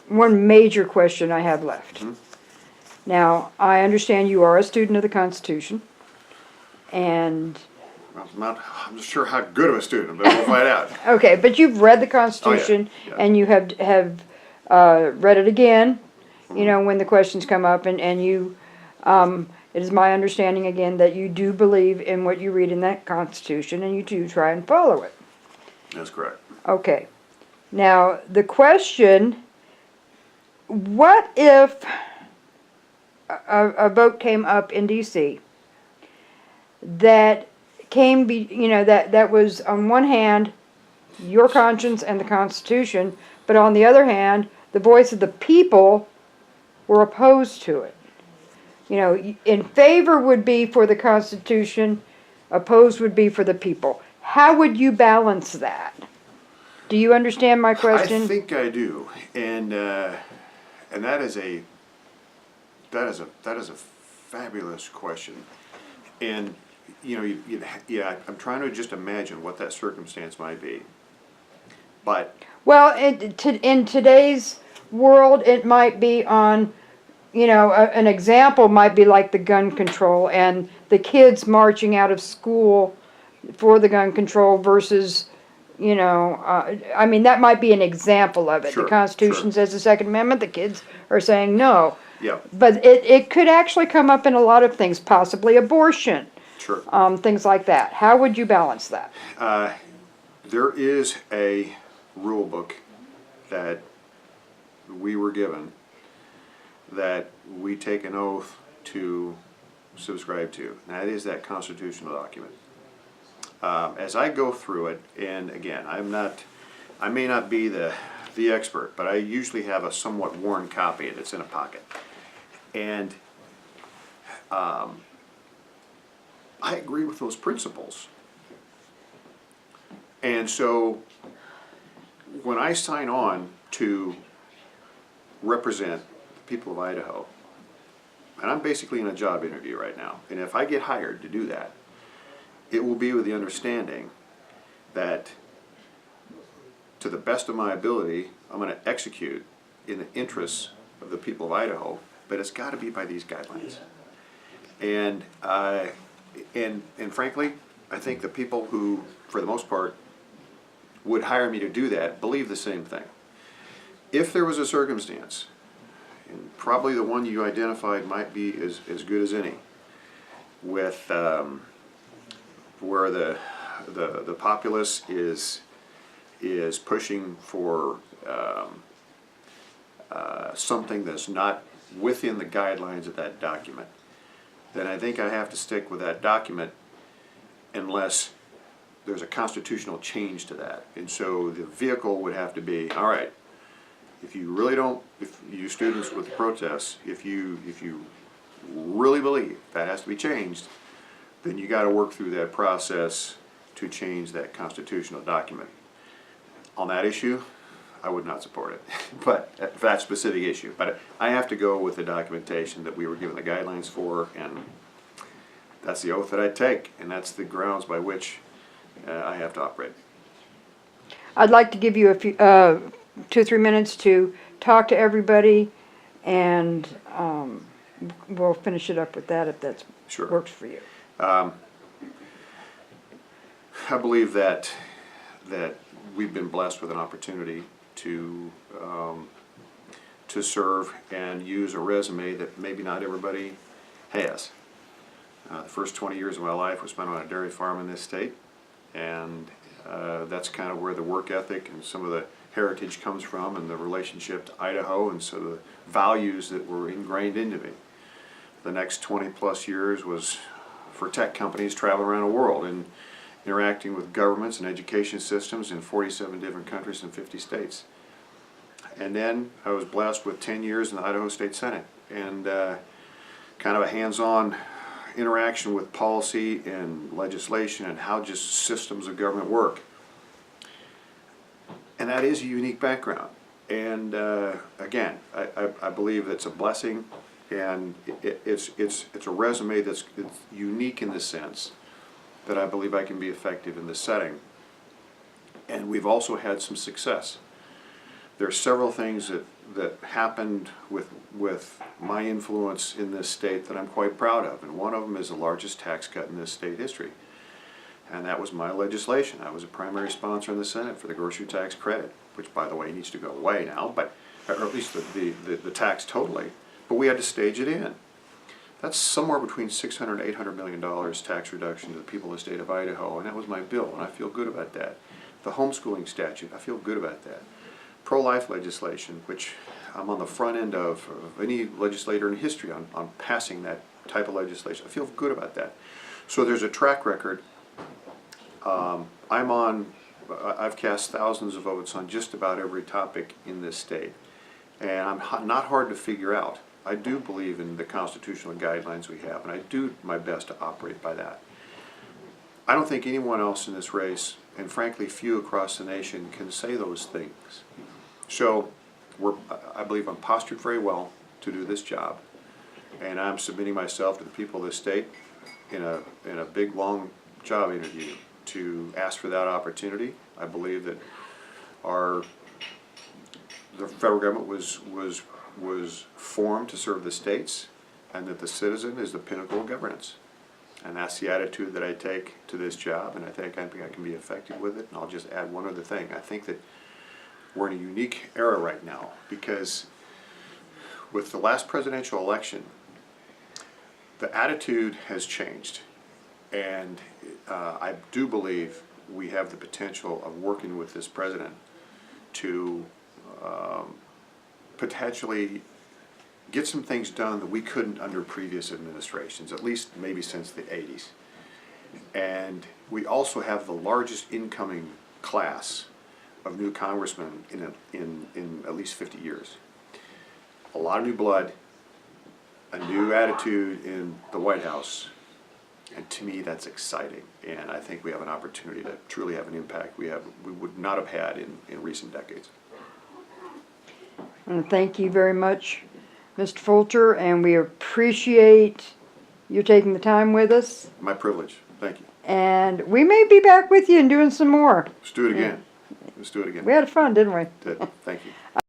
one major question I have left. Mm-hmm. Now, I understand you are a student of the Constitution, and, I'm not sure how good of a student, but we'll find out. okay, but you've read the Constitution, yeah. and you have read it again, you know, when the questions come up, and you, it is my understanding again that you do believe in what you read in that Constitution, and you do try and follow it. That's correct. Okay. Now, the question, what if a vote came up in D.C. that that was on one hand your conscience and the Constitution, but on the other hand, the voice of the people were opposed to it. You know, in favor would be for the Constitution, opposed would be for the people. How would you balance that? Do you understand my question? I think I do, and that is a fabulous question, and you know, I'm trying to just imagine what that circumstance might be, but Well, in today's world, it might be on, you know, an example might be like the gun control and the kids marching out of school for the gun control versus, you know, I mean, that might be an example of it. Sure, The Constitution sure. says the Second Amendment, the kids are saying no. yeah, But it could actually come up in a lot of things, possibly abortion, sure. things like that. How would you balance that? There is a rule book that we were given that we take an oath to subscribe to. And that is that constitutional document. As I go through it, and again, I may not be the expert, but I usually have a somewhat worn copy that's in a pocket. And I agree with those principles. And so when I sign on to represent the people of Idaho, and I'm basically in a job interview right now, and if I get hired to do that, it will be with the understanding that to the best of my ability, I'm going to execute in the interests of the people of Idaho, but it's got to be by these guidelines. And frankly, I think the people who, for the most part, would hire me to do that believe the same thing. If there was a circumstance, and probably the one you identified might be as good as any, with where the populace is pushing for something that's not within the guidelines of that document, then I think I have to stick with that document unless there's a constitutional change to that. And so the vehicle would have to be, all right, if you really don't, if you students with the protests, if you really believe that has to be changed, then you got to work through that process to change that constitutional document. On that issue, I would not support it, but that specific issue. But I have to go with the documentation that we were given the guidelines for, and that's the oath that I take, and that's the grounds by which I have to operate. I'd like to give you a few, 2 or 3 minutes to talk to everybody, and we'll finish it up with that if that Sure. works for you. I believe that we've been blessed with an opportunity to serve and use a resume that maybe not everybody has. The first 20 years of my life was spent on a dairy farm in this state, and that's kind of where the work ethic and some of the heritage comes from, and the relationship to Idaho, and so the values that were ingrained into me. The next 20 plus years was for tech companies traveling around the world and interacting with governments and education systems in 47 different countries and 50 states. And then I was blessed with 10 years in the Idaho State Senate, and kind of a hands-on interaction with policy and legislation and how just systems of government work. And that is a unique background. And again, I believe it's a blessing, and it's a resume it's unique in the sense that I believe I can be effective in this setting. And we've also had some success. There are several things that happened with my influence in this state that I'm quite proud of, and one of them is the largest tax cut in this state history. And that was my legislation. I was a primary sponsor in the Senate for the grocery tax credit, which, by the way, needs to go away now, but or at least the tax totally. But we had to stage it in. That's somewhere between $600 and $800 million tax reduction to the people of the state of Idaho, and that was my bill, and I feel good about that. The homeschooling statute, I feel good about that. Pro-life legislation, which I'm on the front end of any legislator in history on passing that type of legislation. I feel good about that. So there's a track record. I've cast thousands of votes on just about every topic in this state, and I'm not hard to figure out. I do believe in the constitutional guidelines we have, and I do my best to operate by that. I don't think anyone else in this race, and frankly few across the nation, can say those things. So I believe I'm postured very well to do this job, and I'm submitting myself to the people of this state in a big, long job interview to ask for that opportunity. I believe that the federal government was formed to serve the states, and that the citizen is the pinnacle of governance. And that's the attitude that I take to this job, and I think I can be effective with it. And I'll just add one other thing. I think that we're in a unique era right now, because with the last presidential election, the attitude has changed. And I do believe we have the potential of working with this president to potentially get some things done that we couldn't under previous administrations, at least maybe since the 80s. And we also have the largest incoming class of new congressmen in at least 50 years. A lot of new blood, a new attitude in the White House, and to me that's exciting. And I think we have an opportunity to truly have an impact we would not have had in recent decades. And thank you very much, Mr. Fulcher, and we appreciate you taking the time with us. My privilege. Thank you. And we may be back with you and doing some more. Let's do it again. Let's do it again. We had fun, didn't we? Thank you.